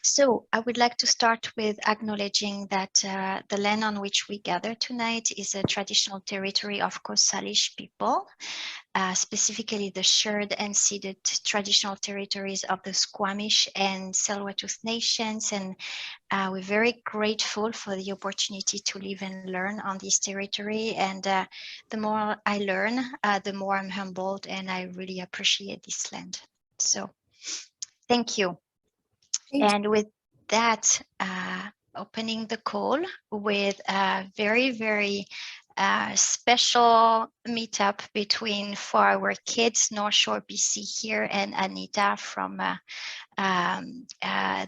So I would like to start with acknowledging that the land on which we gather tonight is a traditional territory of Coast Salish people, specifically the shared and ceded traditional territories of the Squamish and Tsleil-Waututh nations. And we're very grateful for the opportunity to live and learn on this territory. And the more I learn, the more I'm humbled, and I really appreciate this land. So thank you. And with that, opening the call with a very, very special meetup between For Our Kids, North Shore, BC here, and Anita from the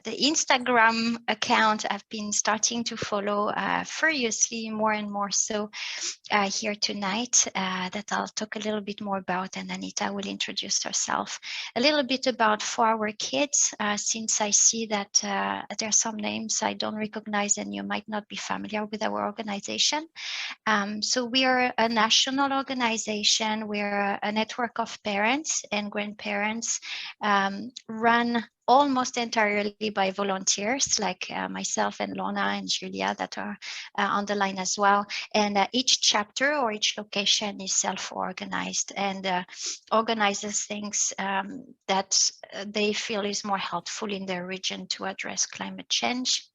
Instagram account I've been starting to follow furiously more and more so here tonight that I'll talk a little bit more about, and Anita will introduce herself a little bit about For Our Kids, since I see that there are some names I don't recognize and you might not be familiar with our organization. So we are a national organization. We're a network of parents and grandparents run almost entirely by volunteers like myself and Lona and Julia that are on the line as well. And each chapter or each location is self-organized and organizes things that they feel is more helpful in their region to address climate change.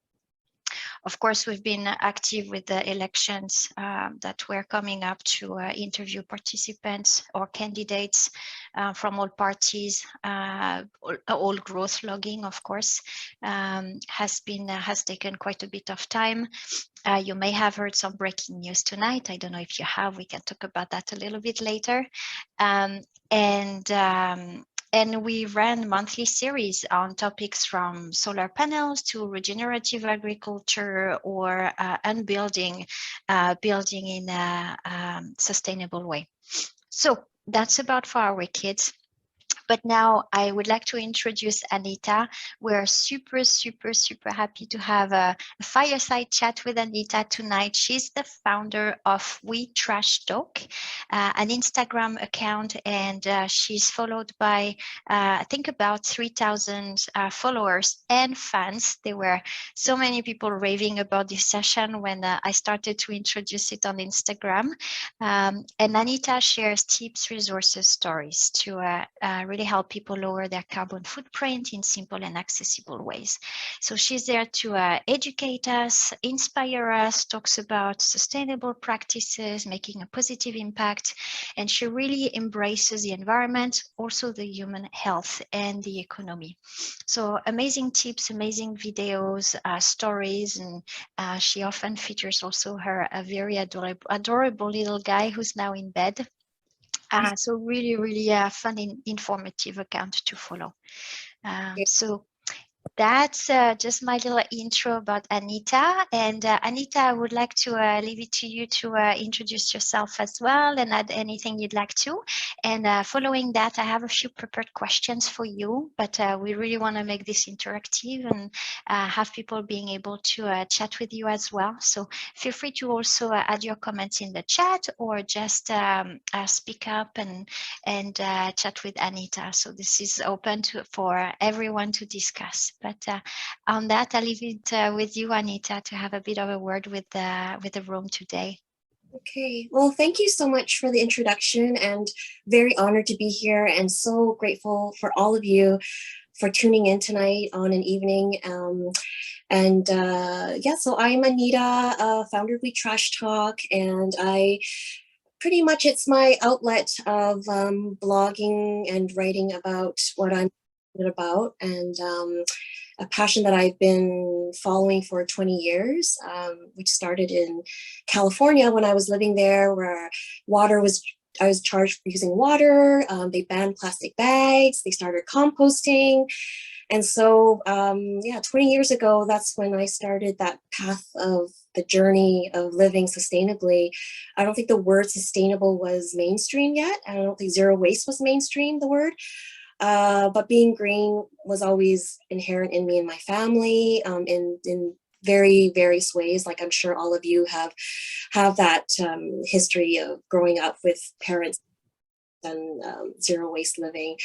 Of course, we've been active with the elections that were coming up to interview participants or candidates from all parties. All growth logging, of course, has taken quite a bit of time. You may have heard some breaking news tonight. I don't know if you have. We can talk about that a little bit later. And we ran monthly series on topics from solar panels to regenerative agriculture or building in a sustainable way. So that's about For Our Kids. But now I would like to introduce Anita. We're super, super, super happy to have a fireside chat with Anita tonight. She's the founder of We Trash Talk, an Instagram account, and she's followed by, I think, about 3,000 followers and fans. There were so many people raving about this session when I started to introduce it on Instagram. And Anita shares tips, resources, stories to really help people lower their carbon footprint in simple and accessible ways. So she's there to educate us, inspire us, talks about sustainable practices, making a positive impact, and she really embraces the environment, also the human health and the economy. So amazing tips, amazing videos, stories, and she often features also a very adorable little guy who's now in bed. So really, really fun and informative account to follow. So that's just my little intro about Anita. And Anita, I would like to leave it to you to introduce yourself as well and add anything you'd like to. And following that, I have a few prepared questions for you, but we really want to make this interactive and have people being able to chat with you as well. So feel free to also add your comments in the chat or just speak up and chat with Anita. So this is open for everyone to discuss. But on that, I'll leave it with you, Anita, to have a bit of a word with the room today. Okay, well, thank you so much for the introduction, and very honored to be here and so grateful for all of you for tuning in tonight on an evening. Yeah, so I'm Anita, founder of We Trash Talk, and pretty much it's my outlet of blogging and writing about what I'm about, and a passion that I've been following for 20 years, which started in California when I was living there, where I was charged for using water. They banned plastic bags. They started composting. And so, yeah, 20 years ago, that's when I started that path of the journey of living sustainably. I don't think the word sustainable was mainstream yet. I don't think zero waste was mainstream, the word. But being green was always inherent in me and my family, in very various ways. Like I'm sure all of you have that history of growing up with parents and zero waste living.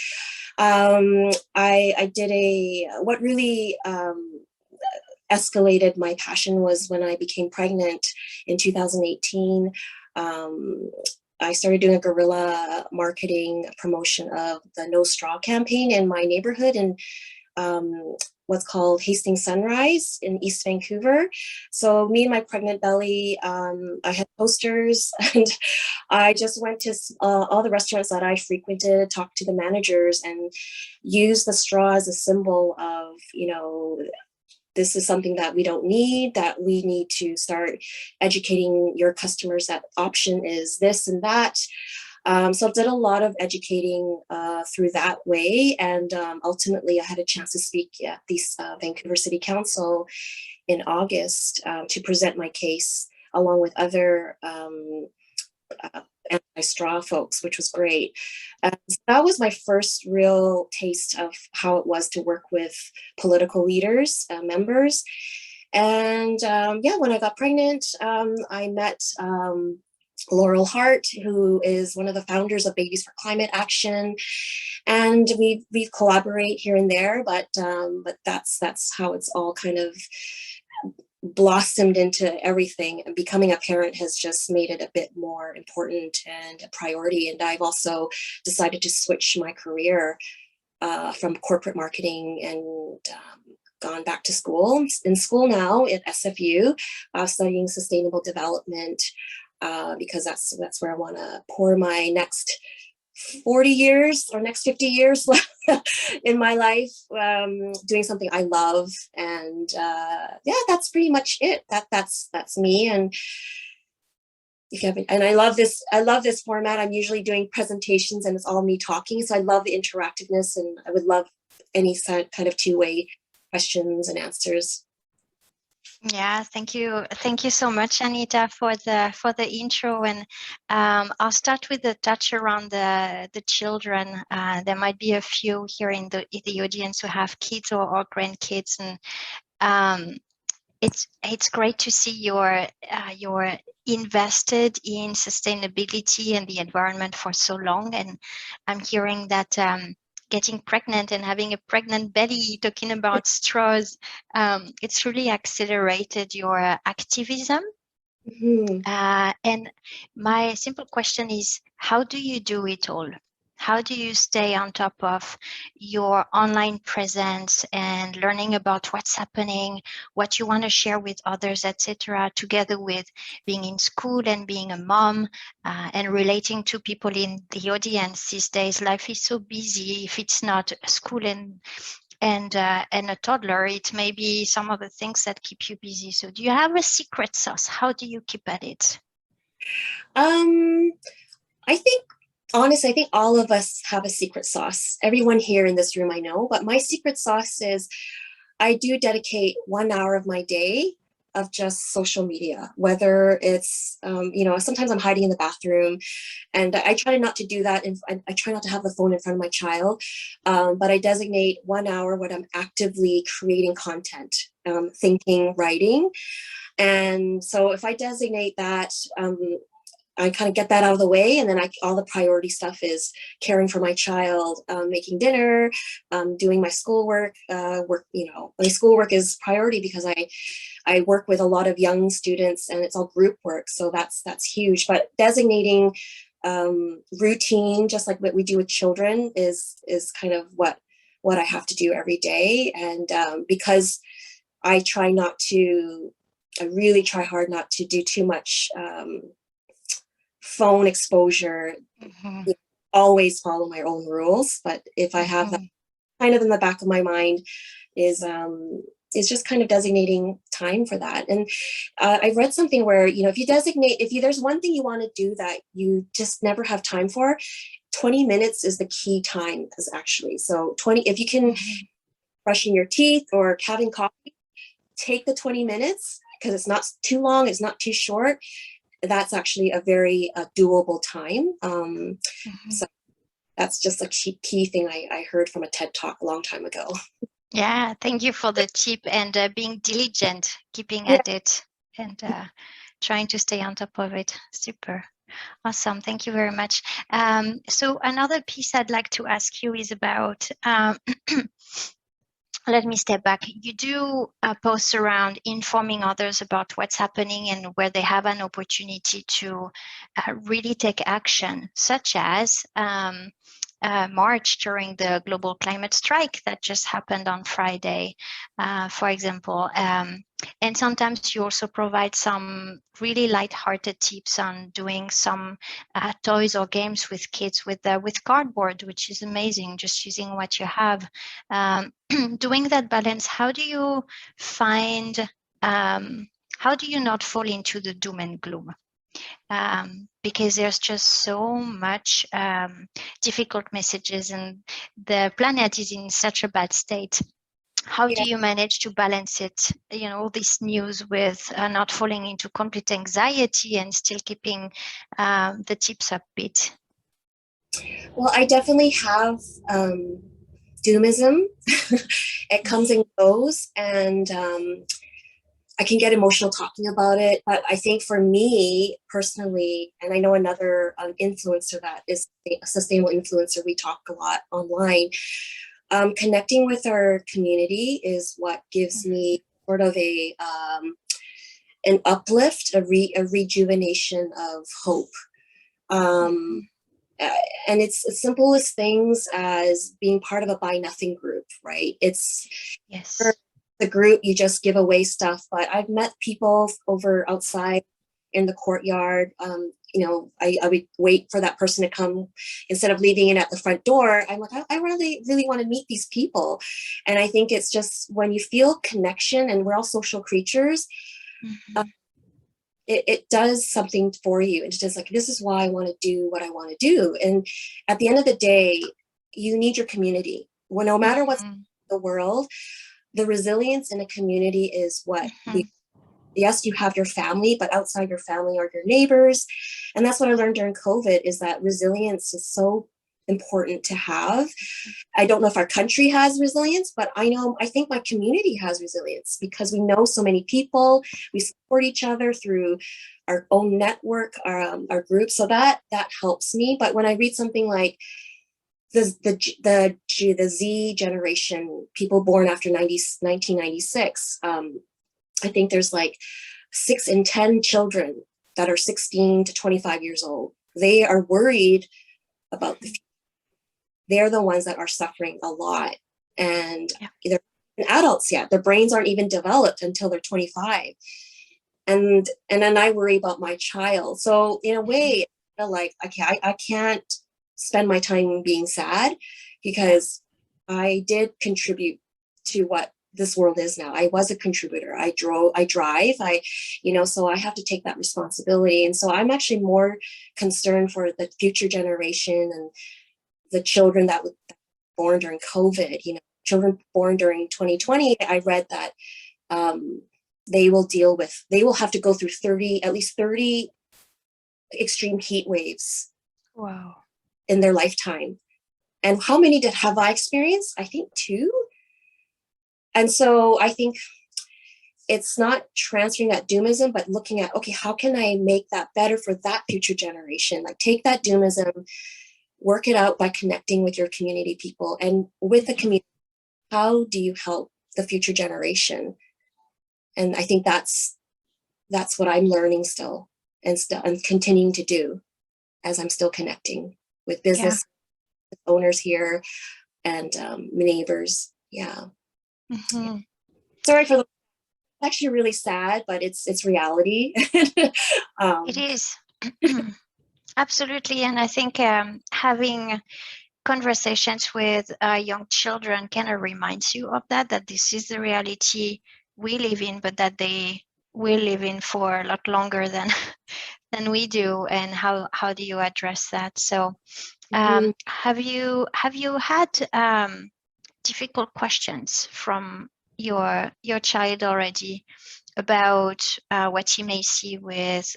I did what really escalated my passion was when I became pregnant in 2018. I started doing a guerrilla marketing promotion of the No Straw campaign in my neighborhood in what's called Hastings Sunrise in East Vancouver. So me and my pregnant belly, I had posters, and I just went to all the restaurants that I frequented, talked to the managers, and used the straw as a symbol of, this is something that we don't need, that we need to start educating your customers that option is this and that. So I did a lot of educating through that way. And ultimately I had a chance to speak at the Vancouver City Council in August to present my case along with other anti-straw folks, which was great. So that was my first real taste of how it was to work with political leaders, members. And when I got pregnant, I met Laurel Hart, who is one of the founders of Babies for Climate Action, and we collaborate here and there. But that's how it's all kind of blossomed into everything. And becoming a parent has just made it a bit more important and a priority. And I've also decided to switch my career from corporate marketing and gone back to school. In school now at SFU, studying sustainable development, because that's where I want to pour my next 40 years or next 50 years in my life, doing something I love. And that's pretty much it. That's me. And if you have, and I love this format. I'm usually doing presentations and it's all me talking. So I love the interactiveness, and I would love any kind of two-way questions and answers. Yeah, thank you so much, Anita, for the intro. And I'll start with the touch around the children. There might be a few here in the audience who have kids or grandkids, and it's great to see you're invested in sustainability and the environment for so long. And I'm hearing that getting pregnant and having a pregnant belly, talking about straws, it's really accelerated your activism. Mm-hmm. And my simple question is, how do you do it all? How do you stay on top of your online presence and learning about what's happening, what you want to share with others, etc., together with being in school and being a mom and relating to people in the audience these days? Life is so busy. If it's not school and a toddler, it may be some of the things that keep you busy. So do you have a secret sauce? How do you keep at it? I think all of us have a secret sauce. Everyone here in this room I know, but my secret sauce is I do dedicate 1 hour of my day of just social media, whether it's, sometimes I'm hiding in the bathroom, and I try not to do that. And I try not to have the phone in front of my child, but I designate 1 hour when I'm actively creating content, thinking, writing. And so if I designate that, I kind of get that out of the way, and then all the priority stuff is caring for my child, making dinner, doing my schoolwork. My schoolwork is priority because I work with a lot of young students, and it's all group work, so that's huge. But designating routine, just like what we do with children, is kind of what I have to do every day. And because I really try hard not to do too much phone exposure. Mm-hmm. Always follow my own rules, but if I have that kind of in the back of my mind, is just kind of designating time for that. And I read something where, if there's one thing you want to do that you just never have time for, 20 minutes is the key time, is actually. So 20, if you can, brushing your teeth or having coffee, take the 20 minutes, because it's not too long, it's not too short. That's actually a very doable time. So that's just a key thing I heard from a TED Talk a long time ago. Yeah, thank you for the tip, and being diligent, keeping at it, and trying to stay on top of it. Super. Awesome. Thank you very much. So another piece I'd like to ask you is about let me step back. You do posts around informing others about what's happening and where they have an opportunity to really take action, such as march during the global climate strike that just happened on Friday, for example. And sometimes you also provide some really light-hearted tips on doing some toys or games with kids with cardboard, which is amazing, just using what you have. Doing that balance, how do you find, how do you not fall into the doom and gloom? Because there's just so much difficult messages and the planet is in such a bad state. How do you manage to balance it, all this news with not falling into complete anxiety and still keeping the tips upbeat? Well, I definitely have doomism. It comes and goes, and I can get emotional talking about it. But I think for me personally, and I know another influencer that is a sustainable influencer, we talk a lot online. Connecting with our community is what gives me sort of an uplift, a rejuvenation of hope. And it's as simple as things as being part of a Buy Nothing group, right? It's the group, you just give away stuff. But I've met people over outside in the courtyard. I would wait for that person to come instead of leaving it at the front door. I'm like, I really, really want to meet these people. And I think it's just when you feel connection, and we're all social creatures, it does something for you. It's just like, this is why I want to do what I want to do. And at the end of the day, you need your community. Well, no matter what's in the world, the resilience in a community is what yes, you have your family, but outside your family are your neighbors. And that's what I learned during COVID, is that resilience is so important to have. I don't know if our country has resilience, but I think my community has resilience because we know so many people. We support each other through our own network, our group. So that helps me. But when I read something like the Z generation, people born after 1996, I think there's like 6 in 10 children that are 16 to 25 years old. They are worried about the future. They're the ones that are suffering a lot. And they're adults yet. Their brains aren't even developed until they're 25. And then I worry about my child. So in a way, I feel like, okay, I can't spend my time being sad, because I did contribute to what this world is now. I was a contributor. I drive, so I have to take that responsibility. And so I'm actually more concerned for the future generation and the children that were born during COVID, children born during 2020. I read that they will have to go through at least 30 extreme heat waves. Wow. In their lifetime. And how many have I experienced? I think 2. And so I think it's not transferring that doomism, but looking at, okay, how can I make that better for that future generation? Like, take that doomism, work it out by connecting with your community people, and with the community, how do you help the future generation? And I think that's what I'm learning still and continuing to do as I'm still connecting with business owners here and neighbors. Sorry for actually really sad, but it's reality. It is. Absolutely. And I think having conversations with young children kind of reminds you of that this is the reality we live in, but that they will live in for a lot longer than we do. And how do you address that? So have you had difficult questions from your child already about what he may see with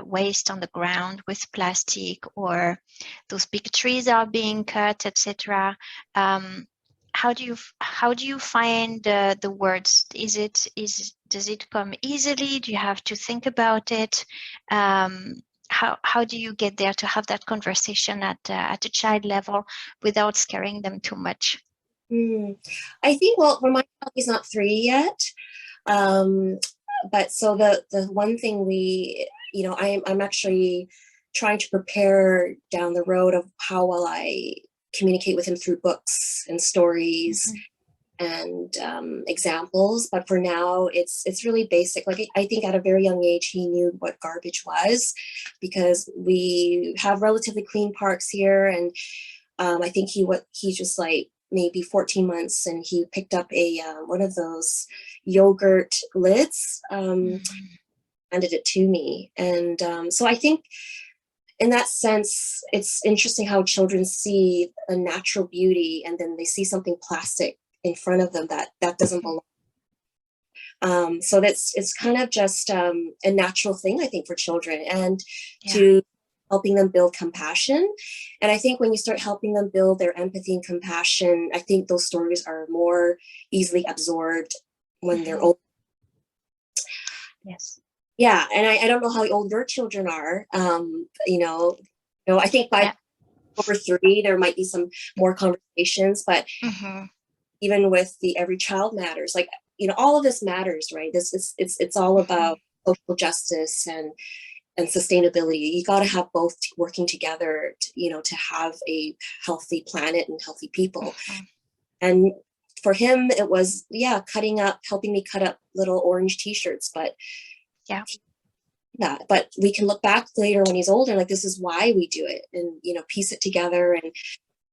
waste on the ground, with plastic, or those big trees are being cut, etc.? How do you find the words? Does it come easily? Do you have to think about it? How do you get there to have that conversation at a child level without scaring them too much? I think, well, for my child, he's not 3 yet. Um, but so the one thing I'm actually trying to prepare down the road of how will I communicate with him through books and stories and examples. But for now, it's really basic. Like I think at a very young age, he knew what garbage was, because we have relatively clean parks here, and I think he just like maybe 14 months, and he picked up a one of those yogurt lids, handed it to me, and so I think in that sense, it's interesting how children see a natural beauty, and then they see something plastic in front of them that doesn't belong. So it's kind of just a natural thing, I think, for children, and to helping them build compassion. And I think when you start helping them build their empathy and compassion, I think those stories are more easily absorbed when they're old. Yes. Yeah, and I don't know how old your children are. I think by over 3, there might be some more conversations, but even with the Every Child Matters, like, all of this matters, right? It's all about social justice and sustainability. You got to have both working together, to have a healthy planet and healthy people. And for him, it was, helping me cut up little orange t-shirts, but but we can look back later when he's older, like, this is why we do it, and, piece it together.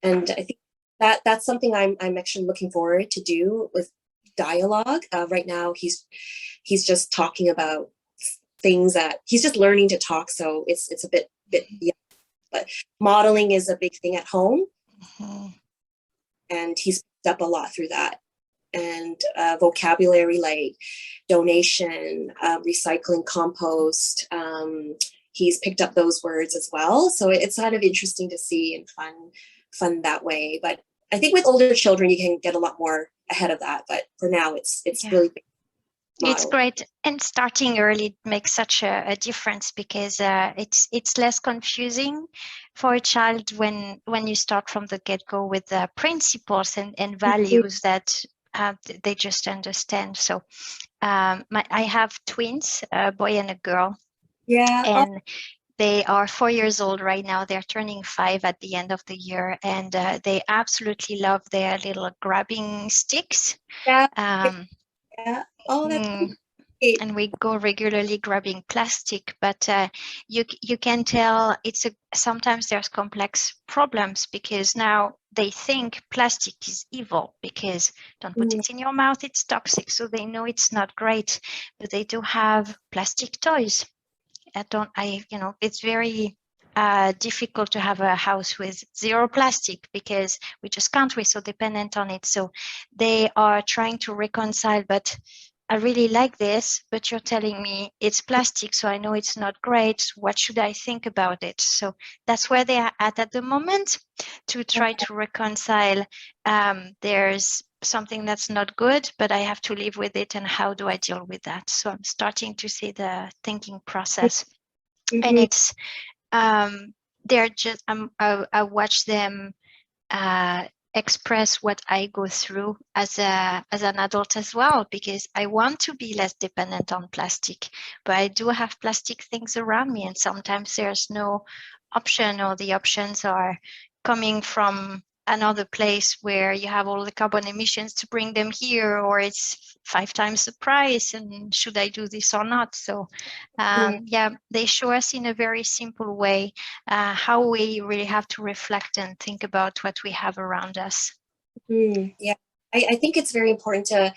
And I think that's something I'm actually looking forward to do with dialogue. Right now, he's just talking about things that he's just learning to talk, so it's a bit but modeling is a big thing at home, and he's picked up a lot through that, and vocabulary like donation, recycling, compost. He's picked up those words as well, so it's kind of interesting to see and fun that way. But I think with older children, you can get a lot more ahead of that, but for now, it's really big. It's great, and starting early makes such a difference, because it's less confusing for a child when you start from the get-go with the principles and values that they just understand. So I have twins, a boy and a girl, and they are 4 years old right now. They're turning 5 at the end of the year, and they absolutely love their little grabbing sticks. Oh, that's great. And we go regularly grabbing plastic, but you can tell sometimes there's complex problems, because now they think plastic is evil, because don't put it in your mouth, it's toxic. So they know it's not great, but they do have plastic toys. It's very difficult to have a house with 0 plastic, because we just can't. We're so dependent on it. So they are trying to reconcile, but I really like this, but you're telling me it's plastic, so I know it's not great. What should I think about it? So that's where they are at the moment, to try to reconcile. There's something that's not good, but I have to live with it, and how do I deal with that? So I'm starting to see the thinking process, and it's they're just I watch them express what I go through as an adult as well, because I want to be less dependent on plastic, but I do have plastic things around me, and sometimes there's no option, or the options are coming from another place where you have all the carbon emissions to bring them here, or it's 5 times the price, and should I do this or not? So they show us in a very simple way how we really have to reflect and think about what we have around us. I think it's very important to,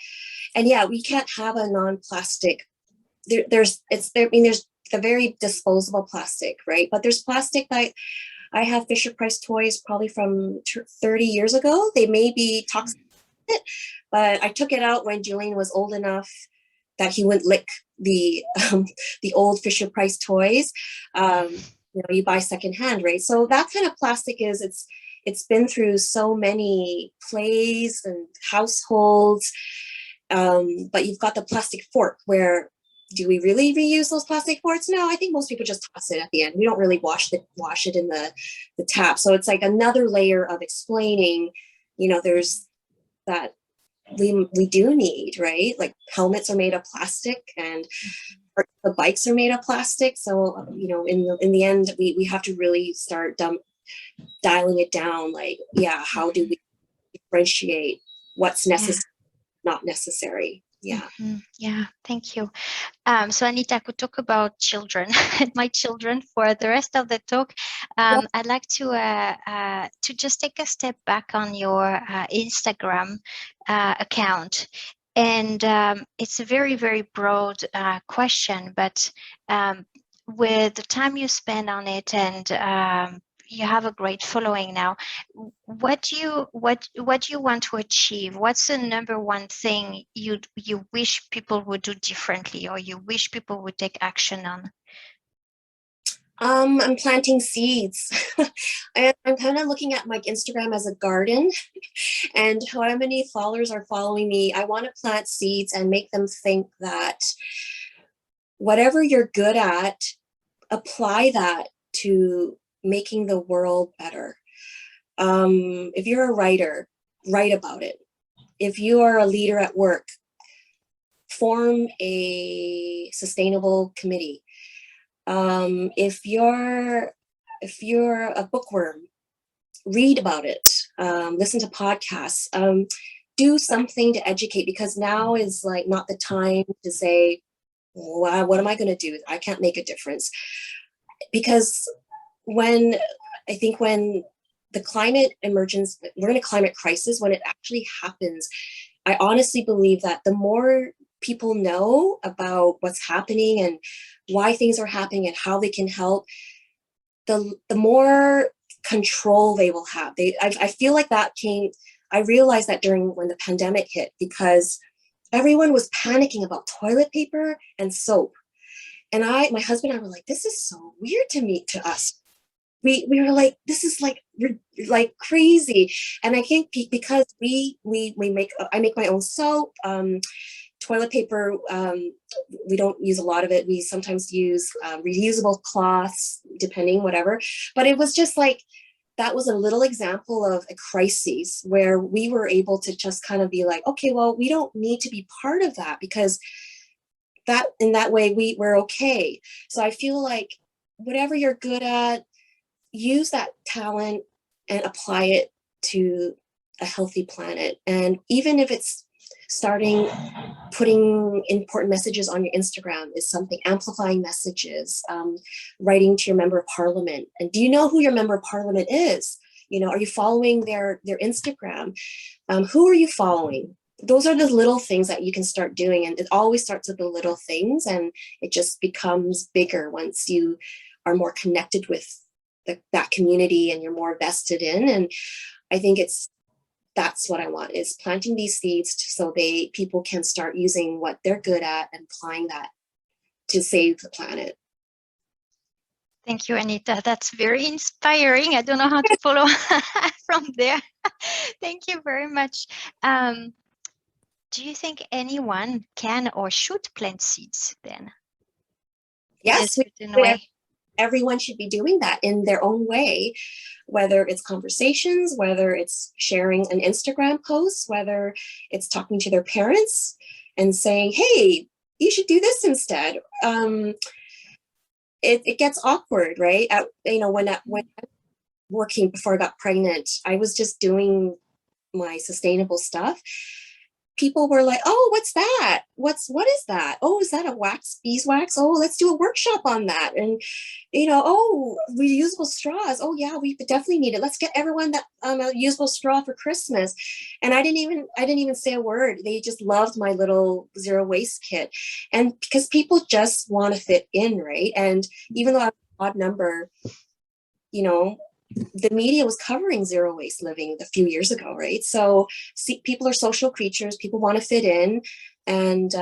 and we can't have a non-plastic. There's the very disposable plastic, right? But there's plastic that I have Fisher-Price toys probably from 30 years ago. They may be toxic, but I took it out when Julian was old enough that he wouldn't lick the old Fisher-Price toys. You buy secondhand, right? So that kind of plastic it's been through so many plays and households. But you've got the plastic fork, where do we really reuse those plastic forks? No, I think most people just toss it at the end. We don't really wash it in the tap. So it's like another layer of explaining, there's that we do need, right? Like helmets are made of plastic, and the bikes are made of plastic. So, you know, in the end, we have to really start dialing it down. Like, yeah, how do we differentiate what's necessary, not necessary? Yeah. Yeah, thank you. So Anita, I could talk about children and my children for the rest of the talk. I'd like to just take a step back on your Instagram account. And it's a very, very broad question, but with the time you spend on it, and you have a great following now, what do you want to achieve? What's the number one thing you wish people would do differently, or you wish people would take action on? I'm planting seeds. I'm kind of looking at my Instagram as a garden, and however many followers are following me, I want to plant seeds and make them think that whatever you're good at, apply that to making the world better. If you're a writer, write about it. If you are a leader at work, form a sustainable committee. If you're a bookworm, read about it. Listen to podcasts. Do something to educate, because now is like not the time to say, well, what am I going to do? I can't make a difference. Because when the climate emergence, we're in a climate crisis, when it actually happens, I honestly believe that the more people know about what's happening and why things are happening and how they can help, the more control they will have. I feel like I realized that when the pandemic hit, because everyone was panicking about toilet paper and soap. And my husband and I were like, this is so weird to us. We were like, this is like crazy. And I think because I make my own soap, toilet paper, we don't use a lot of it. We sometimes use reusable cloths, depending, whatever. But it was just like, that was a little example of a crisis where we were able to just kind of be like, okay, well, we don't need to be part of that, because that in that way we're okay. So I feel like whatever you're good at, use that talent and apply it to a healthy planet. And even if it's putting important messages on your Instagram is something, amplifying messages, writing to your member of parliament. And do you know who your member of parliament is? You know, are you following their Instagram? Who are you following? Those are the little things that you can start doing. And it always starts with the little things, and it just becomes bigger once you are more connected with that community and you're more vested in. And I think that's what I want, is planting these seeds so people can start using what they're good at and applying that to save the planet. Thank you, Anita. That's very inspiring. I don't know how to follow from there. Thank you very much. Do you think anyone can or should plant seeds then? Yes, everyone should be doing that in their own way, whether it's conversations, whether it's sharing an Instagram post, whether it's talking to their parents and saying, hey, you should do this instead. It gets awkward, right? When I was working before I got pregnant, I was just doing my sustainable stuff. People were like, oh, what's that? What is that? Oh, is that a beeswax? Oh, let's do a workshop on that. And, oh, reusable straws. Oh yeah, we definitely need it. Let's get everyone that a usable straw for Christmas. And I didn't even say a word. They just loved my little zero waste kit. And because people just want to fit in, right? And even though I'm an odd number, the media was covering zero waste living a few years ago, right? So people are social creatures. People want to fit in, and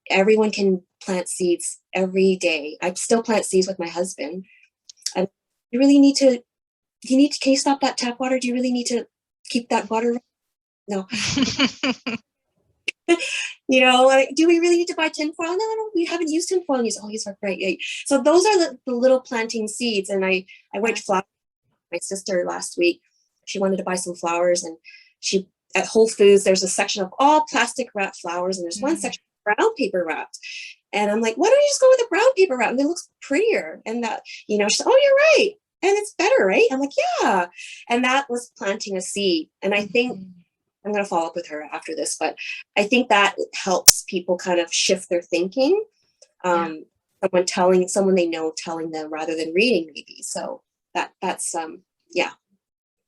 everyone can plant seeds every day. I still plant seeds with my husband. And you really need to. Can you stop that tap water? Do you really need to keep that water? No. Do we really need to buy tinfoil? No, we haven't used tinfoil in years. Oh, these are great. So those are the little planting seeds. And I went flower. My sister last week, she wanted to buy some flowers, and she at Whole Foods, there's a section of all plastic wrapped flowers, and there's one Mm. section brown paper wrapped. And I'm like, why don't you just go with the brown paper wrap? And it looks prettier. And that, you know, she's, oh, you're right. And it's better, right? I'm like, yeah. And that was planting a seed. And I think I'm going to follow up with her after this, but I think that helps people kind of shift their thinking. Someone they know telling them rather than reading, maybe. So that's yeah.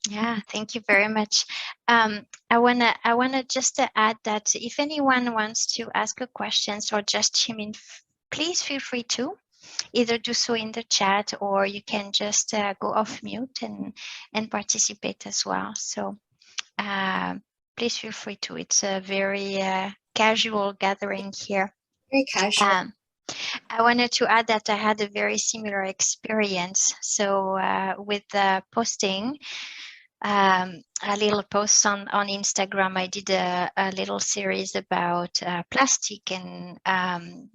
Yeah, thank you very much. I wanna just add that if anyone wants to ask a question or just chime in, please feel free to either do so in the chat, or you can just go off mute and participate as well. So please feel free to. It's a very casual gathering here. Very casual. I wanted to add that I had a very similar experience. So with posting a little post on Instagram, I did a little series about plastic and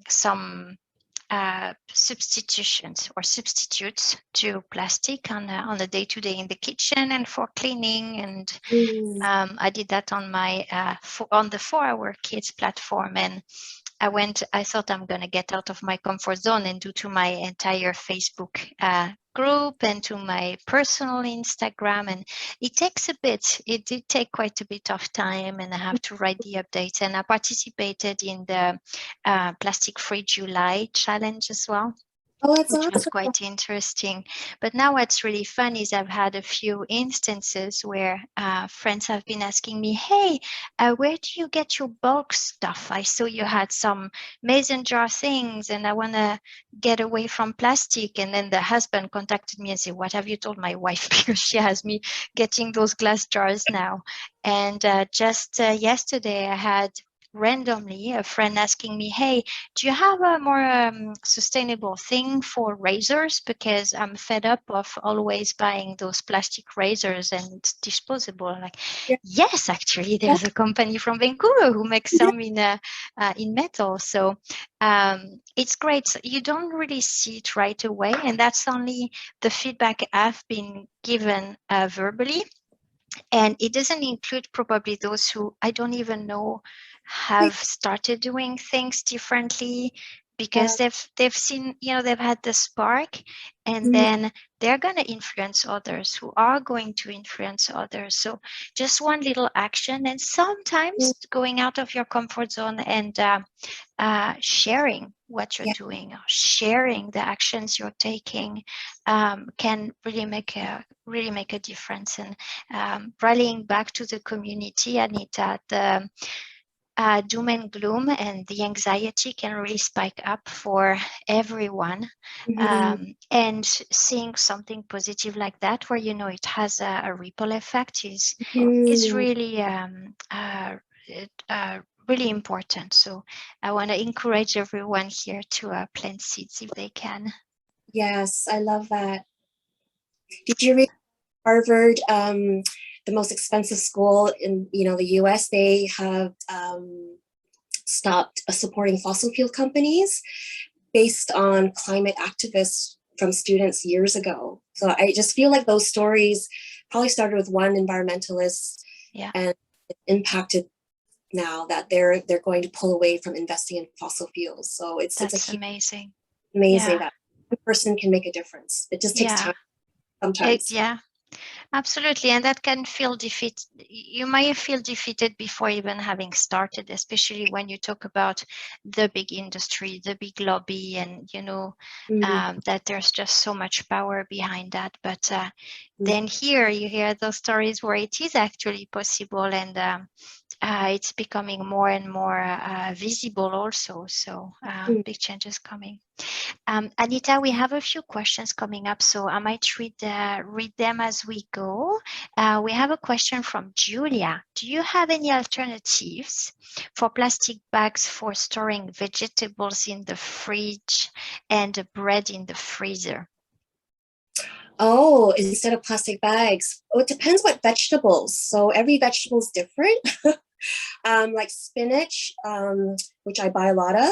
some substitutions or substitutes to plastic on a day-to-day in the kitchen and for cleaning. And I did that on my on the 4-Hour Kids platform. And I thought I'm going to get out of my comfort zone and do to my entire Facebook group and to my personal Instagram. And it takes a bit. It did take quite a bit of time, and I have to write the updates. And I participated in the Plastic Free July challenge as well. Oh, that's which awesome. was quite interesting. But now what's really fun is I've had a few instances where friends have been asking me, hey, where do you get your bulk stuff? I saw you had some mason jar things and I want to get away from plastic. And then the husband contacted me and said, what have you told my wife? Because she has me getting those glass jars now. And just yesterday I had randomly a friend asking me, hey, do you have a more sustainable thing for razors? Because I'm fed up of always buying those plastic razors and it's disposable. I'm like, yes, actually, there's a company from Vancouver who makes some in metal. So it's great. So you don't really see it right away. And that's only the feedback I've been given verbally. And it doesn't include probably those who I don't even know have started doing things differently because they've seen, they've had the spark, and then they're going to influence others who are going to influence others. So just one little action, and sometimes going out of your comfort zone and sharing what you're doing, or sharing the actions you're taking can really make a difference. And rallying back to the community, Anita, the doom and gloom and the anxiety can really spike up for everyone. And seeing something positive like that, where it has a ripple effect, is really really important. So I want to encourage everyone here to plant seeds if they can. Yes, I love that. Did you read Harvard, the most expensive school in the US? They have stopped supporting fossil fuel companies based on climate activists from students years ago. So I just feel like those stories probably started with one environmentalist, and it impacted now that they're going to pull away from investing in fossil fuels. So it's amazing. Amazing that one person can make a difference. It just takes time sometimes. Absolutely. And that can feel defeat. You might feel defeated before even having started, especially when you talk about the big industry, the big lobby, and that there's just so much power behind that. But then here you hear those stories where it is actually possible, and it's becoming more and more visible also. So big changes coming. Anita, we have a few questions coming up, so I might read them as we go. We have a question from Julia. Do you have any alternatives for plastic bags for storing vegetables in the fridge and bread in the freezer? Oh, instead of plastic bags. Oh, it depends what vegetables. So every vegetable is different. Like spinach, which I buy a lot of,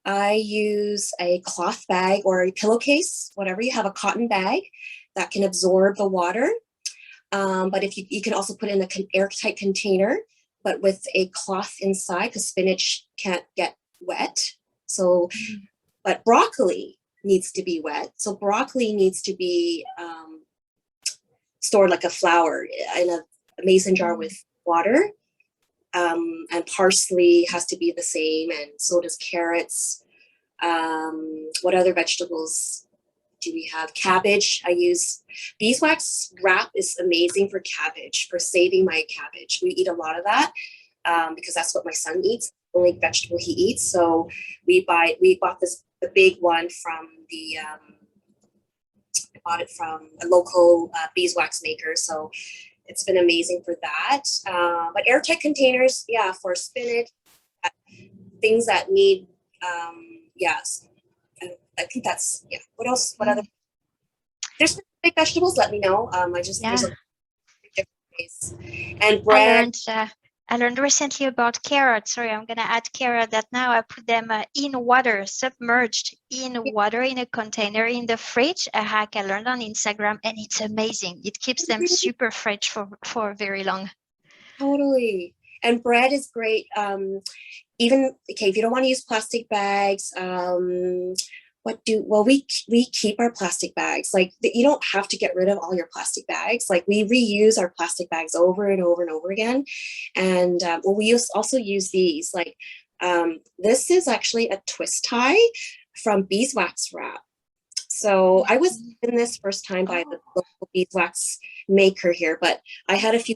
I use a cloth bag or a pillowcase, whatever. You have a cotton bag that can absorb the water. But if you can also put it in an airtight container, but with a cloth inside, because spinach can't get wet. So, but broccoli needs to be wet. So broccoli needs to be stored like a flower in a mason jar with water. And parsley has to be the same, and so does carrots. What other vegetables do we have? Cabbage. I use beeswax wrap is amazing for cabbage, for saving my cabbage. We eat a lot of that because that's what my son eats, only vegetable he eats. So we bought the big one from I bought it from a local beeswax maker. So it's been amazing for that. But airtight containers, yeah, for spinach, things that need, yes. I think that's, yeah. What else? What other? There's big vegetables. Let me know. There's a different ways. And bread. I learned recently about carrots. Sorry, I'm gonna add carrot. That now I put them in water, submerged in water in a container in the fridge. A hack I learned on Instagram, and it's amazing. It keeps them super fresh for very long. Totally. And bread is great. Even if you don't want to use plastic bags, we keep our plastic bags. Like you don't have to get rid of all your plastic bags. Like we reuse our plastic bags over and over and over again. And we also use these. Like this is actually a twist tie from beeswax wrap. So I was in this first time by the local beeswax maker here, but I had a few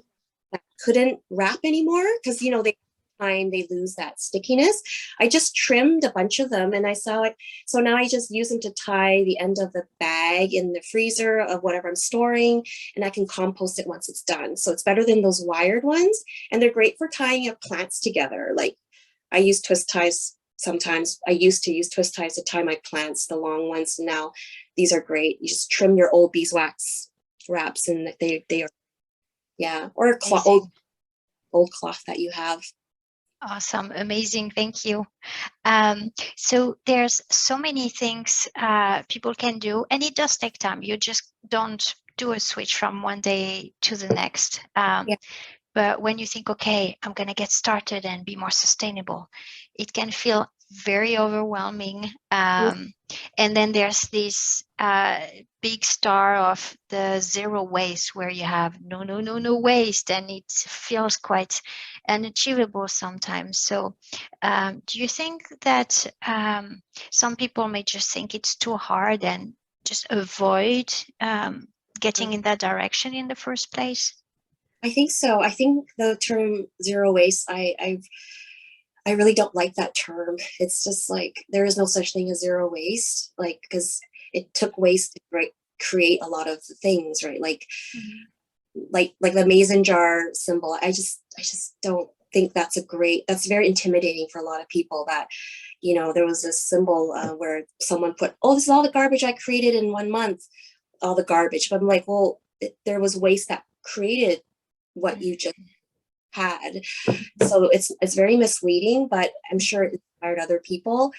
that couldn't wrap anymore because they lose that stickiness. I just trimmed a bunch of them and I saw it. So now I just use them to tie the end of the bag in the freezer of whatever I'm storing, and I can compost it once it's done. So it's better than those wired ones. And they're great for tying up plants together. Like I use twist ties sometimes. I used to use twist ties to tie my plants, the long ones. Now these are great. You just trim your old beeswax wraps and they are, yeah, or a old cloth that you have. Awesome. Amazing. Thank you. So there's so many things people can do, and it does take time. You just don't do a switch from one day to the next. But when you think, okay, I'm going to get started and be more sustainable, it can feel very overwhelming. And then there's this big star of the zero waste where you have no waste, and it feels quite unachievable sometimes. So do you think that some people may just think it's too hard and just avoid getting in that direction in the first place? I think so. I think the term zero waste, I really don't like that term. It's just like there is no such thing as zero waste, like because it took waste to create a lot of things, right? Like the mason jar symbol. I just don't think that's that's very intimidating for a lot of people. That there was this symbol where someone put, oh, this is all the garbage I created in 1 month, all the garbage. But I'm like, well, there was waste that created what you just had. So it's very misleading, but I'm sure it inspired other people.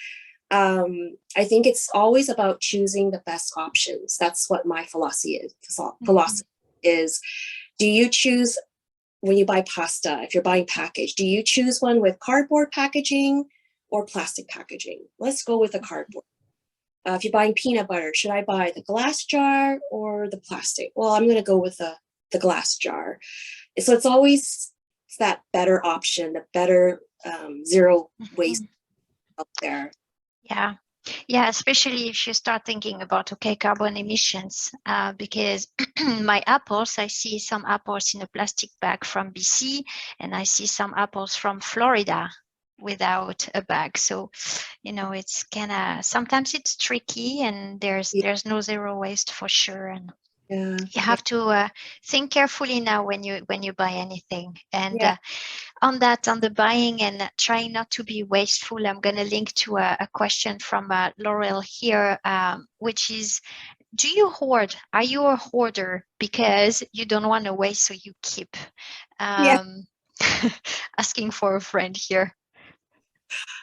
I think it's always about choosing the best options. That's what my philosophy is. Do you choose, when you buy pasta, if you're buying package, do you choose one with cardboard packaging or plastic packaging? Let's go with the cardboard. If you're buying peanut butter, should I buy the glass jar or the plastic? Well, I'm going to go with the glass jar. So it's always that better option, the better zero waste out there. Yeah, especially if you start thinking about, carbon emissions, because my apples, I see some apples in a plastic bag from BC, and I see some apples from Florida without a bag. So, it's sometimes it's tricky, and there's no zero waste for sure. And you have to think carefully now when you buy anything. And on the buying and trying not to be wasteful, I'm going to link to a question from Laurel here, which is, do you hoard? Are you a hoarder because you don't want to waste, so you keep? Asking for a friend here.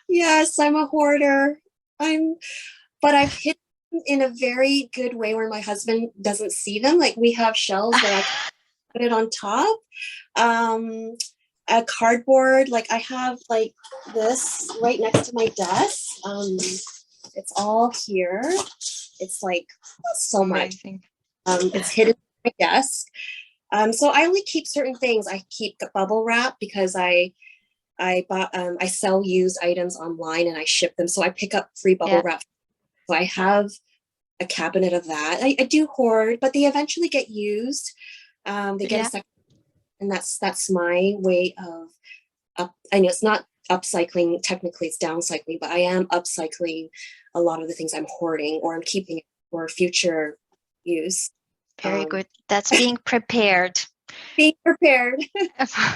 Yes, I'm a hoarder. But I've hid in a very good way where my husband doesn't see them. Like we have shelves that put it on top. A cardboard, like I have like this right next to my desk. It's all here. It's like so much. Amazing. It's hidden on my desk. So I only keep certain things. I keep bubble wrap because I bought I sell used items online and I ship them. So I pick up free bubble wrap. So I have a cabinet of that. I do hoard, but they eventually get used. They get a second, and that's my way of I know it's not upcycling, technically it's downcycling, but I am upcycling a lot of the things I'm hoarding or I'm keeping it for future use. Very good. That's being prepared. Being prepared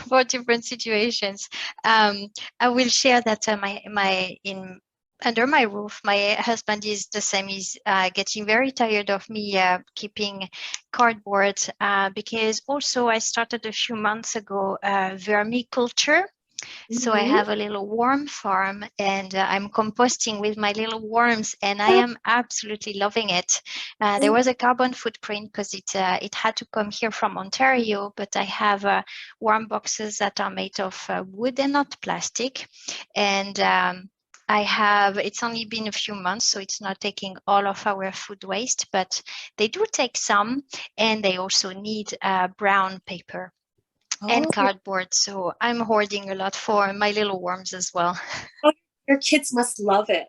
for different situations. I will share that under my roof, my husband is the same. He's getting very tired of me keeping cardboard because also I started a few months ago vermiculture. So I have a little worm farm and I'm composting with my little worms and I am absolutely loving it. There was a carbon footprint because it had to come here from Ontario, but I have worm boxes that are made of wood and not plastic. And it's only been a few months, so it's not taking all of our food waste, but they do take some, and they also need brown paper and cardboard. So I'm hoarding a lot for my little worms as well. Oh, your kids must love it.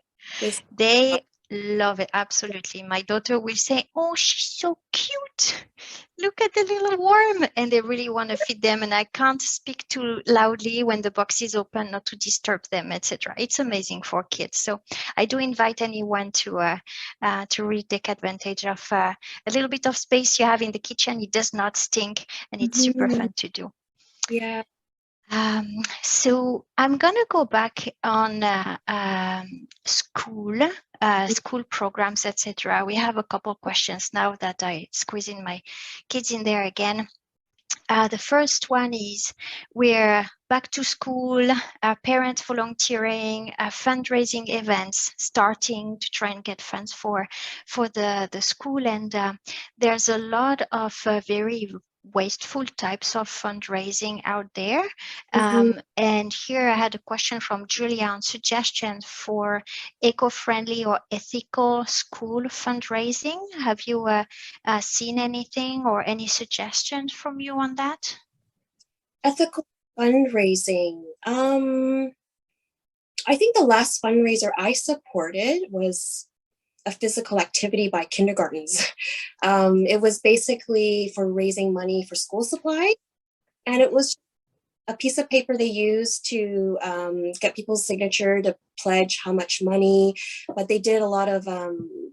They love it. Absolutely. My daughter will say, "Oh, she's so cute. Look at the little worm." And they really want to feed them. And I can't speak too loudly when the box is open, not to disturb them, etc. It's amazing for kids. So I do invite anyone to really take advantage of a little bit of space you have in the kitchen. It does not stink and it's super fun to do. Yeah. So I'm gonna go back on school programs, etc. We have a couple questions now that I squeeze in my kids in there again. The first one is we're back to school, parent volunteering, fundraising events, starting to try and get funds for the school, and there's a lot of very wasteful types of fundraising out there. And here I had a question from Julia on suggestions for eco-friendly or ethical school fundraising. Have you seen anything or any suggestions from you on that? Ethical fundraising. I think the last fundraiser I supported was a physical activity by kindergartens. It was basically for raising money for school supplies, and it was a piece of paper they used to get people's signature to pledge how much money, but they did a lot of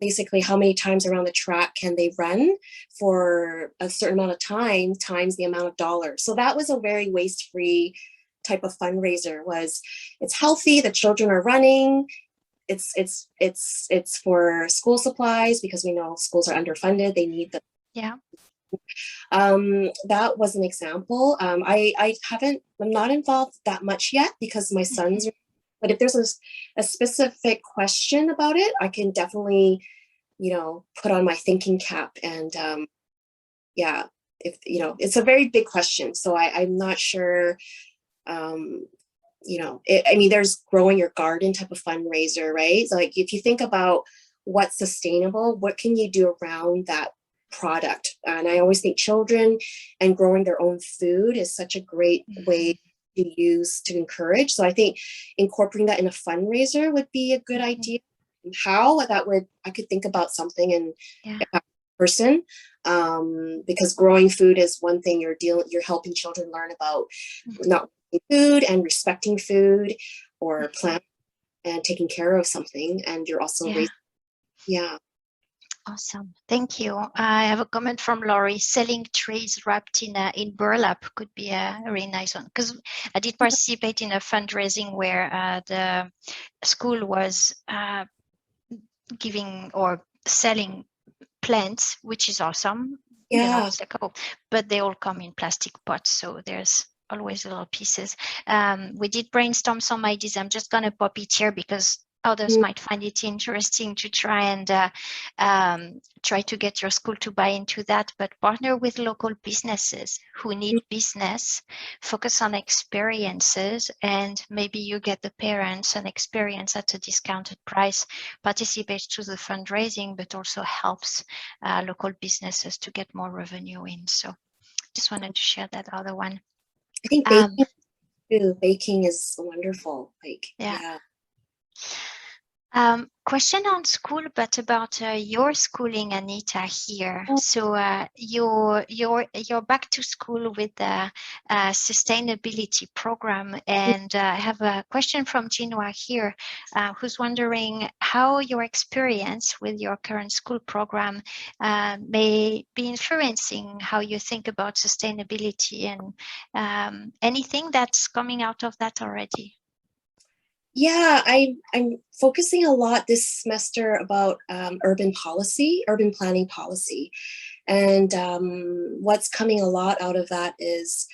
basically how many times around the track can they run for a certain amount of time times the amount of dollars. So that was a very waste-free type of fundraiser. It's healthy, the children are running, it's for school supplies because we know schools are underfunded, they need the that was an example. I'm not involved that much yet because my son's, but if there's a specific question about it, I can definitely, put on my thinking cap and, if, it's a very big question. So I'm not sure, there's growing your garden type of fundraiser, right? So like if you think about what's sustainable, what can you do around that product? And I always think children and growing their own food is such a great way to use to encourage. So I think incorporating that in a fundraiser would be a good idea. How I could think about something and person, because growing food is one thing. You're helping children learn about not food and respecting food or plant and taking care of something, and you're also raising. Awesome, thank you. I have a comment from Laurie. Selling trees wrapped in burlap could be a really nice one, because I did participate in a fundraising where the school was giving or selling plants, which is awesome. It's like, but they all come in plastic pots, so there's always little pieces. We did brainstorm some ideas. I'm just gonna pop it here because others might find it interesting to try and try to get your school to buy into that, but partner with local businesses who need business, focus on experiences, and maybe you get the parents an experience at a discounted price, participates to the fundraising, but also helps local businesses to get more revenue in. So just wanted to share that other one. I think baking too. Baking is wonderful. Like, yeah. Question on school, but about your schooling, Anita, here. So you're back to school with the sustainability program, and I have a question from Jinwa here, who's wondering how your experience with your current school program may be influencing how you think about sustainability, and anything that's coming out of that already. Yeah, I'm focusing a lot this semester about urban planning policy. And what's coming a lot out of that is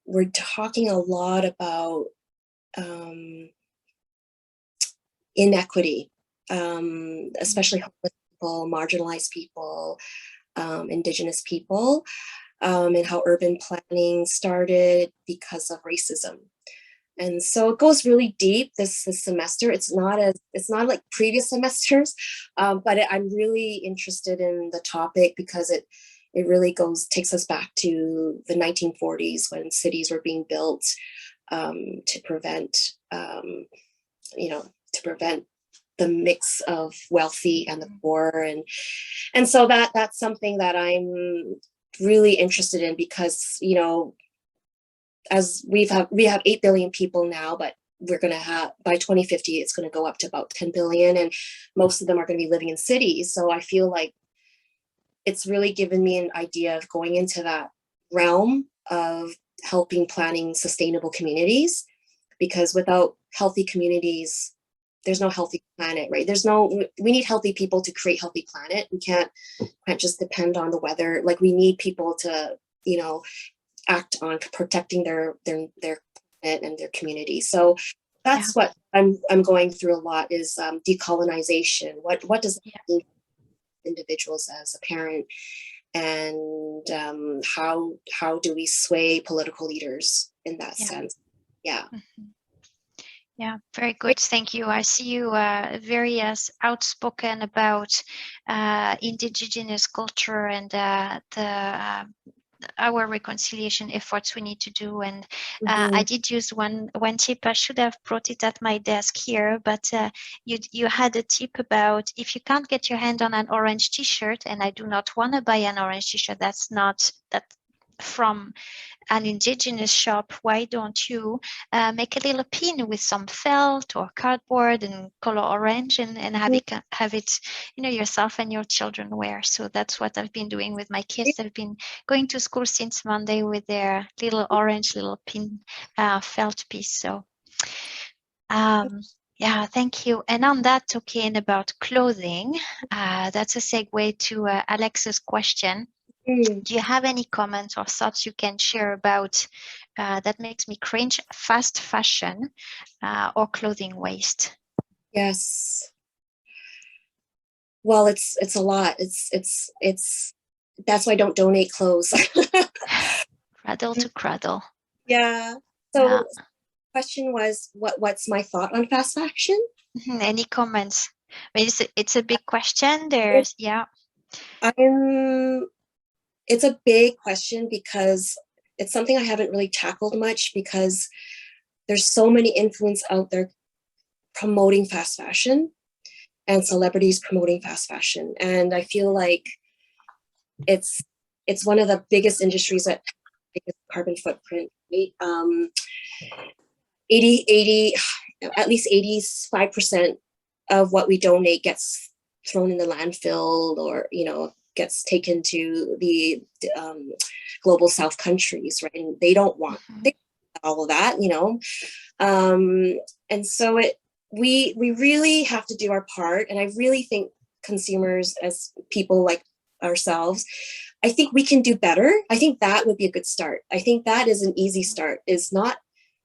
we're talking a lot about inequity, especially homeless people, marginalized people, Indigenous people, and how urban planning started because of racism. And so it goes really deep this semester. It's not like previous semesters, but I'm really interested in the topic because it really takes us back to the 1940s when cities were being built to prevent the mix of wealthy and the poor, and so that's something that I'm really interested in because as we have 8 billion people now, but we're going to have, by 2050, it's going to go up to about 10 billion. And most of them are going to be living in cities. So I feel like it's really given me an idea of going into that realm of helping planning sustainable communities, because without healthy communities, there's no healthy planet, right? We need healthy people to create healthy planet. We can't just depend on the weather. Like, we need people to, act on protecting their planet and their community. So that's what I'm going through a lot is decolonization. What does that mean for individuals as a parent, and how do we sway political leaders in that sense? Yeah. Mm-hmm. Yeah, very good. Thank you. I see you very outspoken about indigenous culture and our reconciliation efforts we need to do. And I did use one tip. I should have brought it at my desk here, but you had a tip about if you can't get your hand on an orange t-shirt, and I do not want to buy an orange t-shirt that's not that from an indigenous shop, why don't you make a little pin with some felt or cardboard and color orange and have it yourself and your children wear. So that's what I've been doing with my kids. They've been going to school since Monday with their little orange little pin felt piece. So yeah, thank you. And on that, talking about clothing, that's a segue to Alex's question. Do you have any comments or thoughts you can share about that makes me cringe, fast fashion or clothing waste? Yes. Well, it's a lot. It's that's why I don't donate clothes. Cradle to cradle. Yeah. So the question was, what's my thought on fast fashion? Any comments? I mean, it's a big question. There's It's a big question because it's something I haven't really tackled much, because there's so many influence out there promoting fast fashion and celebrities promoting fast fashion. And I feel like it's one of the biggest industries that has carbon footprint, right? 80, at least 85% of what we donate gets thrown in the landfill or, gets taken to the global South countries, right? And they don't want all of that, and so we really have to do our part. And I really think consumers, as people like ourselves, I think we can do better. I think that would be a good start. I think that is an easy start, is not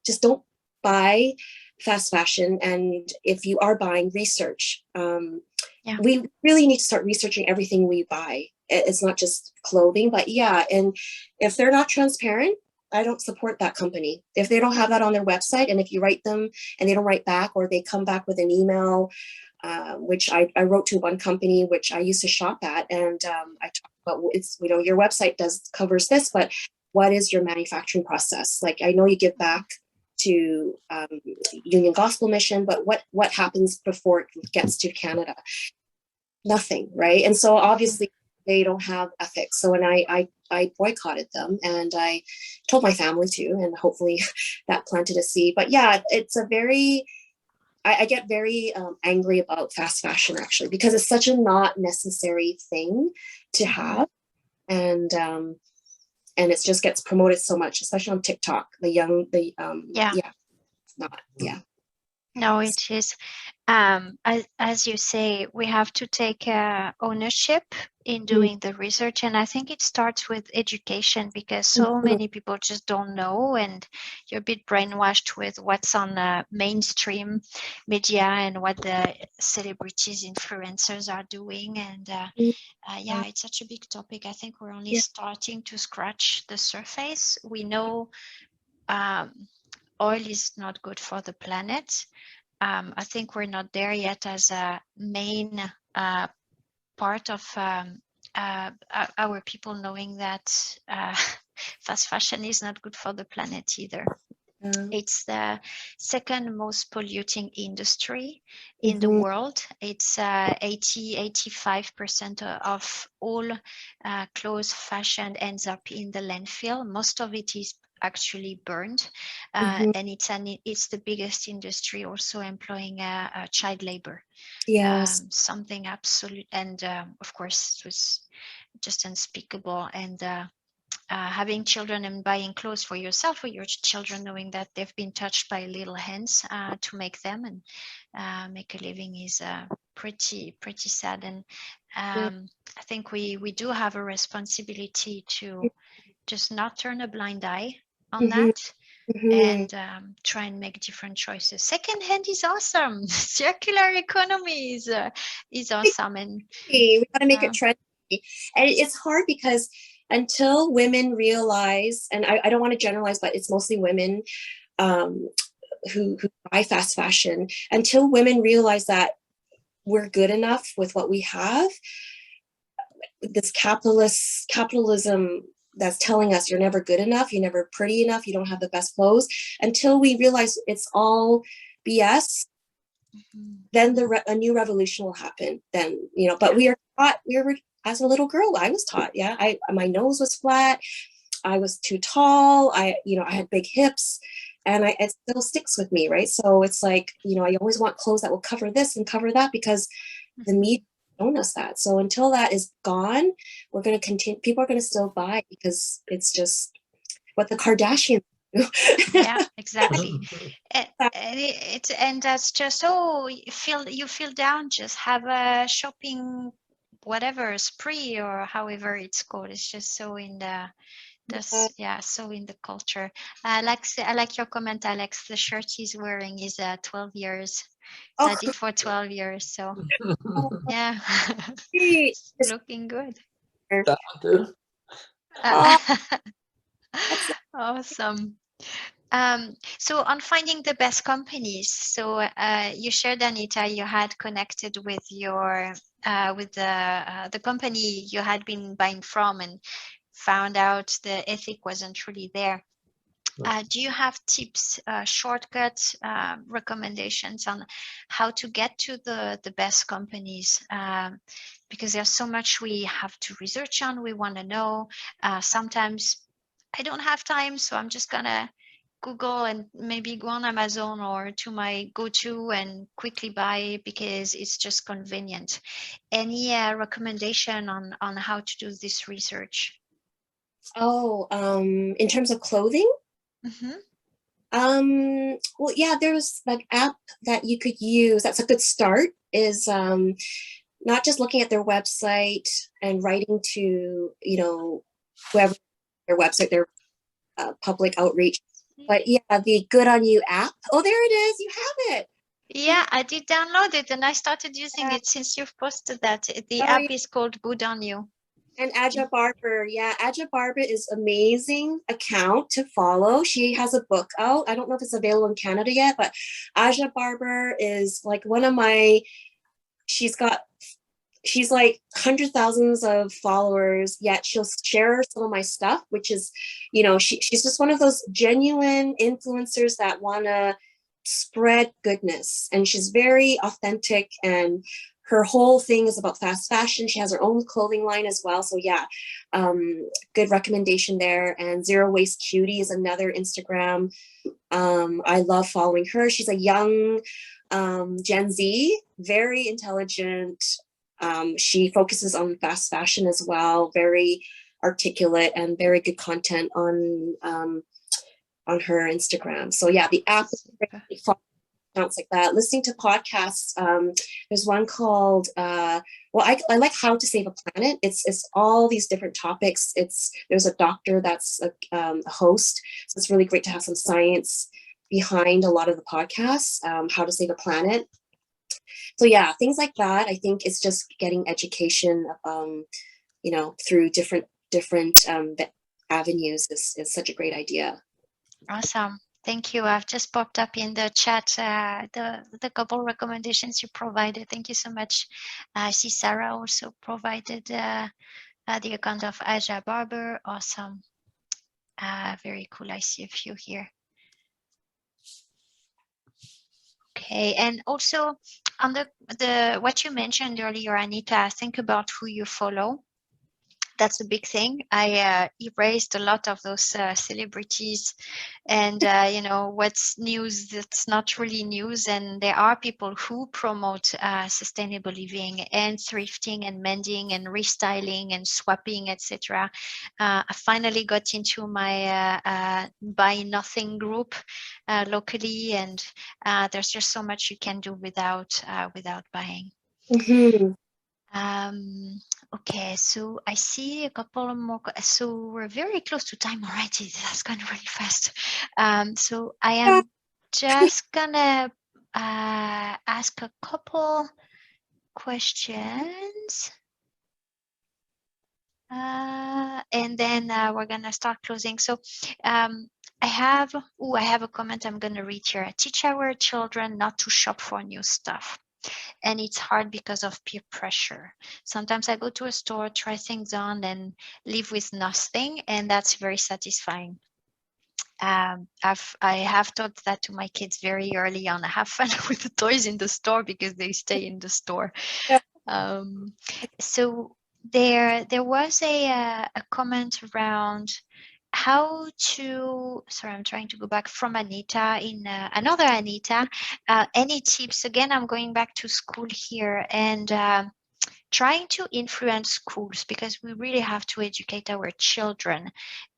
just don't buy fast fashion, and if you are buying, research. Yeah. We really need to start researching everything we buy. It's not just clothing, but yeah. And if they're not transparent, I don't support that company. If they don't have that on their website, and if you write them and they don't write back, or they come back with an email, which I wrote to one company which I used to shop at, and I talked about, it's, you know, your website covers this, but what is your manufacturing process? Like, I know you give back to Union Gospel Mission, but what happens before it gets to Canada? Nothing, right? And so obviously they don't have ethics. So, and I boycotted them, and I told my family to, and hopefully that planted a seed. But yeah, it's a very, I get very angry about fast fashion, actually, because it's such a not necessary thing to have. And it just gets promoted so much, especially on TikTok. Yeah, not, yeah. No, it is. As you say, we have to take ownership in doing the research, and I think it starts with education, because so many people just don't know, and you're a bit brainwashed with what's on mainstream media and what the celebrities, influencers are doing, and yeah, it's such a big topic. I think we're only starting to scratch the surface. We know oil is not good for the planet. I think we're not there yet as a main part of our people knowing that fast fashion is not good for the planet either. It's the second most polluting industry in the world. It's 85% of all clothes fashion ends up in the landfill. Most of it is actually burned, and it's the biggest industry also employing child labor. Yes. Something absolute, and of course it was just unspeakable. And having children and buying clothes for yourself or your children, knowing that they've been touched by little hands to make them and make a living, is pretty sad. And I think we do have a responsibility to just not turn a blind eye on that, and try and make different choices. Secondhand is awesome. Circular economy is awesome, and we got to make it trendy. And it's hard because until women realize, and I don't want to generalize, but it's mostly women who buy fast fashion. Until women realize that we're good enough with what we have, this capitalism that's telling us you're never good enough, you're never pretty enough, you don't have the best clothes, until we realize it's all BS, then a new revolution will happen. Then, you know, but we were, as a little girl, I was taught, my nose was flat, I was too tall, I had big hips, and it still sticks with me, right? So it's like, I always want clothes that will cover this and cover that, because the media shown us that. So until that is gone, we're going to continue. People are going to still buy because it's just what the Kardashians do. Yeah, exactly. And that's just, you feel down, just have a shopping whatever spree, or however it's called. It's just so in the so in the culture. I like your comment, Alex. The shirt he's wearing is 12 years. Had it for 12 years, so yeah. Looking good. Awesome. So on finding the best companies, so you shared, Anita, you had connected with your with the company you had been buying from, and found out the ethic wasn't really there. Do you have tips, shortcuts, recommendations on how to get to the best companies? Because there's so much we have to research on, we want to know. Sometimes I don't have time, so I'm just gonna Google and maybe go on Amazon or to my go-to and quickly buy because it's just convenient. Any recommendation on how to do this research? In terms of clothing? Well, yeah, there's an app that you could use. That's a good start, is not just looking at their website and writing to, whoever their website, their public outreach. But yeah, the Good on You app. Oh, there it is. You have it. Yeah, I did download it and I started using Yeah. it since you've posted that. The Oh, app yeah. is called Good on You. And Aja Barber. Yeah, Aja Barber is amazing account to follow. She has a book out. I don't know if it's available in Canada yet, but Aja Barber is like one of my, she's got, she's like hundred thousands of followers, yet she'll share some of my stuff, which is, she's just one of those genuine influencers that want to spread goodness. And she's very authentic, and her whole thing is about fast fashion. She has her own clothing line as well. So yeah, good recommendation there. And Zero Waste Cutie is another Instagram. I love following her. She's a young Gen Z, very intelligent. She focuses on fast fashion as well, very articulate and very good content on her Instagram. So yeah, the app is great. Accounts like that. Listening to podcasts. There's one called I like How to Save a Planet. It's all these different topics. There's a doctor that's a host, so it's really great to have some science behind a lot of the podcasts. How to Save a Planet. So yeah, things like that. I think it's just getting education, through different avenues is such a great idea. Awesome. Thank you. I've just popped up in the chat the couple recommendations you provided. Thank you so much. I see Sarah also provided the account of Aja Barber. Awesome. Very cool. I see a few here. Okay, and also on the what you mentioned earlier, Anita, think about who you follow. That's a big thing. I erased a lot of those celebrities and, what's news that's not really news. And there are people who promote sustainable living and thrifting and mending and restyling and swapping, etc. I finally got into my Buy Nothing group locally, and there's just so much you can do without buying. Mm-hmm. Okay, so I see a couple more. So we're very close to time already. That's going really fast. So I am just gonna ask a couple questions. And then we're gonna start closing. So I have a comment I'm gonna read here. Teach our children not to shop for new stuff. And it's hard because of peer pressure. Sometimes I go to a store, try things on, and leave with nothing, and that's very satisfying. I have taught that to my kids very early on. Have fun with the toys in the store because they stay in the store. Yeah. So there was a comment around how to, sorry, I'm trying to go back from Anita in another Anita. Any tips? Again, I'm going back to school here and trying to influence schools, because we really have to educate our children.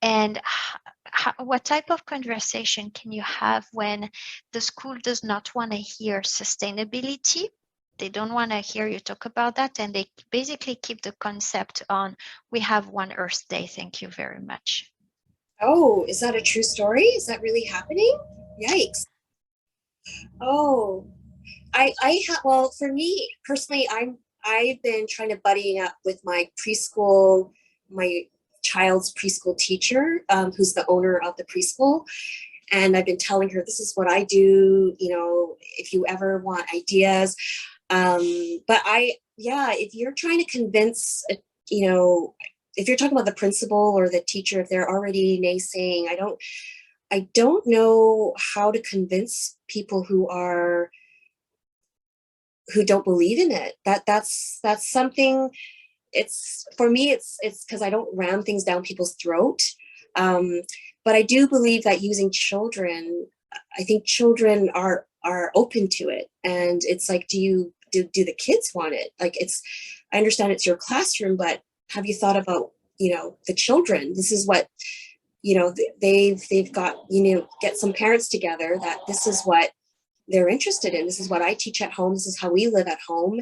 And what type of conversation can you have when the school does not want to hear sustainability? They don't want to hear you talk about that, and they basically keep the concept on, we have one Earth Day, thank you very much. Oh, is that a true story? Is that really happening? Yikes. Oh, well, for me personally, I've been trying to buddy up with my child's preschool teacher, who's the owner of the preschool. And I've been telling her, this is what I do, if you ever want ideas. But if you're trying to convince, if you're talking about the principal or the teacher, if they're already naysaying, I don't know how to convince people who don't believe in it. That's something. It's for me, it's because I don't ram things down people's throat. But I do believe that using children, I think children are open to it. And it's like, do the kids want it? Like, I understand it's your classroom, but have you thought about, the children? This is what, they've got, get some parents together that this is what they're interested in. This is what I teach at home. This is how we live at home.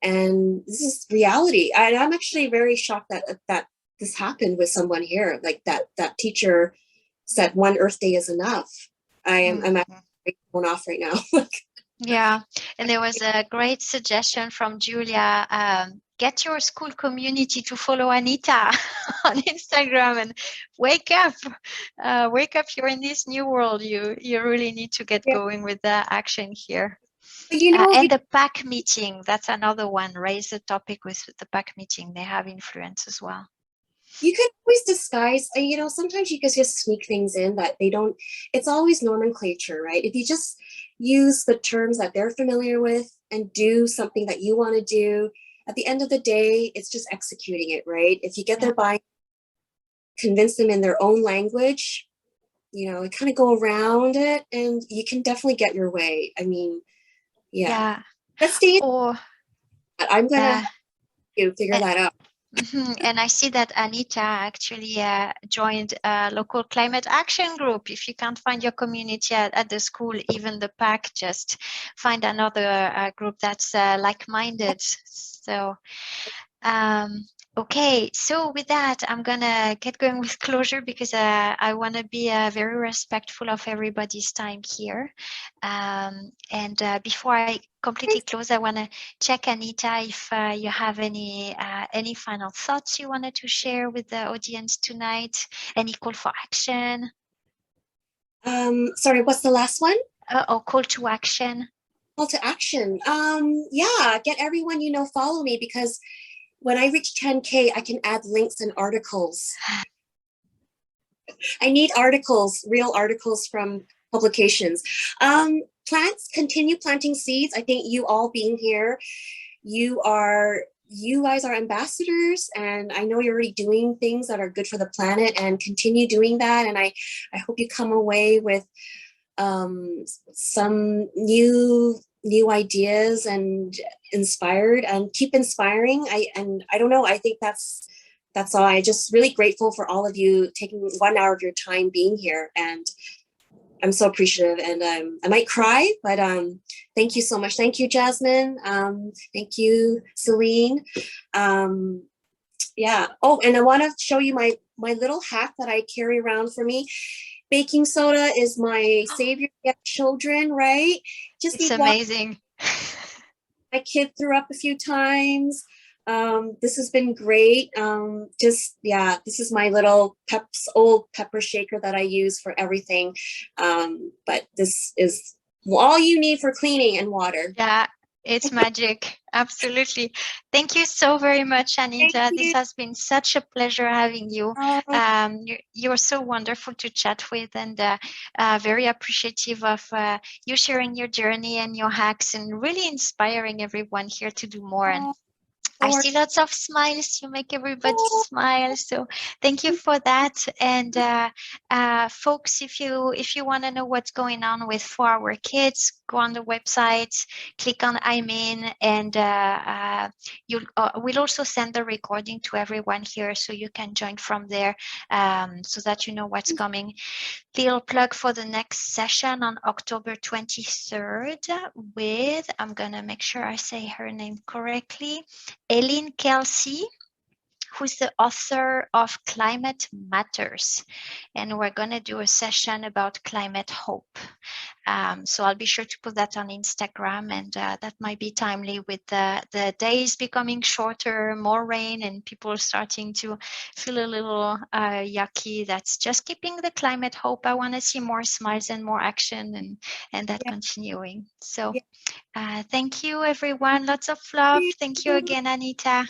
And this is reality. I'm actually very shocked that this happened with someone here. Like that teacher said one Earth Day is enough. I'm actually going off right now. Yeah, and there was a great suggestion from Julia. Get your school community to follow Anita on Instagram and wake up. Wake up, you're in this new world. You really need to get going with the action here. And the PAC meeting, that's another one. Raise the topic with the PAC meeting. They have influence as well. You can always disguise, sometimes you can just sneak things in that they don't, it's always nomenclature, right? If you just use the terms that they're familiar with and do something that you want to do, at the end of the day, it's just executing it, right? If you get their buy, convince them in their own language, kind of go around it, and you can definitely get your way. I mean, let's stay. I'm going to figure that out. And I see that Anita actually joined a local climate action group. If you can't find your community at the school, even the PAC, just find another group that's like-minded. So, okay, so with that, I'm gonna get going with closure because I want to be very respectful of everybody's time here. And before I completely close, I want to check, Anita, if you have any final thoughts you wanted to share with the audience tonight. Any call for action? Sorry, what's the last one? Call to action. Call to action. Yeah, get everyone, follow me, because when I reach 10K, I can add links and articles. I need articles, real articles from publications. Plants, continue planting seeds. I think you all being here, you guys are ambassadors, and I know you're already doing things that are good for the planet, and continue doing that. And I hope you come away with some new ideas and inspired, and keep inspiring. I don't know, I think that's all. I'm just really grateful for all of you taking 1 hour of your time being here, and I'm so appreciative. And I might cry, but thank you so much. Thank you, Jasmine. Thank you, Celine. Yeah. Oh, and I want to show you my little hack that I carry around for me. Baking soda is my savior to children, right? It's amazing. My kid threw up a few times. This has been great. This is my little old pepper shaker that I use for everything. But this is all you need for cleaning and water. Yeah, it's magic. Absolutely. Thank you so very much, Anita. This has been such a pleasure having you. You're so wonderful to chat with, and very appreciative of you sharing your journey and your hacks, and really inspiring everyone here to do more. And I see lots of smiles. You make everybody smile. So thank you for that. And folks, if you want to know what's going on with For Our Kids, go on the website, click on I'm in, and we'll also send the recording to everyone here, so you can join from there, so that you know what's coming. Little plug for the next session on October 23rd with, I'm going to make sure I say her name correctly, Eileen Kelsey, who's the author of Climate Matters. And we're going to do a session about climate hope. So I'll be sure to put that on Instagram, and that might be timely with the days becoming shorter, more rain, and people starting to feel a little yucky. That's just keeping the climate hope. I want to see more smiles and more action, and that continuing. So thank you, everyone. Lots of love. Thank you again, Anita.